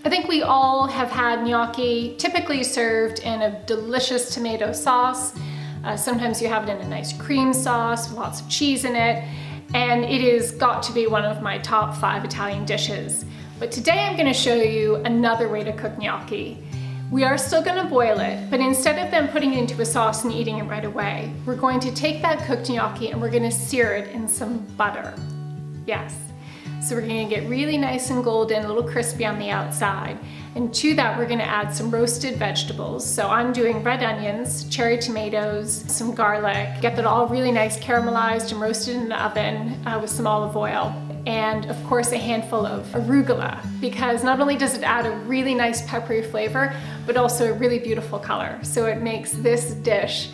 I think we all have had gnocchi typically served in a delicious tomato sauce. Sometimes you have it in a nice cream sauce with lots of cheese in it, and it has got to be one of my top 5 Italian dishes. But today I'm going to show you another way to cook gnocchi. We are still going to boil it, but instead of them putting it into a sauce and eating it right away, we're going to take that cooked gnocchi and we're going to sear it in some butter. Yes. So we're going to get really nice and golden, a little crispy on the outside. And to that, we're going to add some roasted vegetables. So I'm doing red onions, cherry tomatoes, some garlic. Get that all really nice caramelized and roasted in the oven with some olive oil. And of course, a handful of arugula, because not only does it add a really nice peppery flavor, but also a really beautiful color. So it makes this dish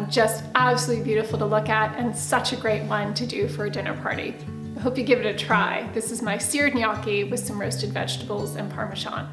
just absolutely beautiful to look at and such a great one to do for a dinner party. I hope you give it a try. This is my seared gnocchi with some roasted vegetables and parmesan.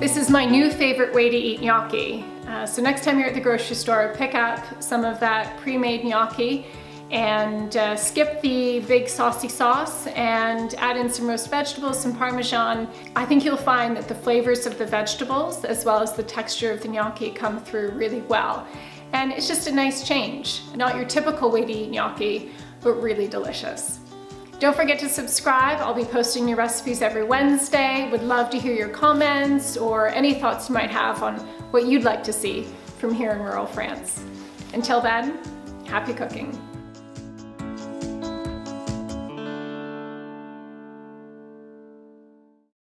This is my new favorite way to eat gnocchi. So next time you're at the grocery store, pick up some of that pre-made gnocchi and skip the big saucy sauce and add in some roast vegetables, some parmesan. I think you'll find that the flavors of the vegetables as well as the texture of the gnocchi come through really well. And it's just a nice change. Not your typical way to eat gnocchi, but really delicious. Don't forget to subscribe. I'll be posting new recipes every Wednesday. Would love to hear your comments or any thoughts you might have on what you'd like to see from here in rural France. Until then, happy cooking.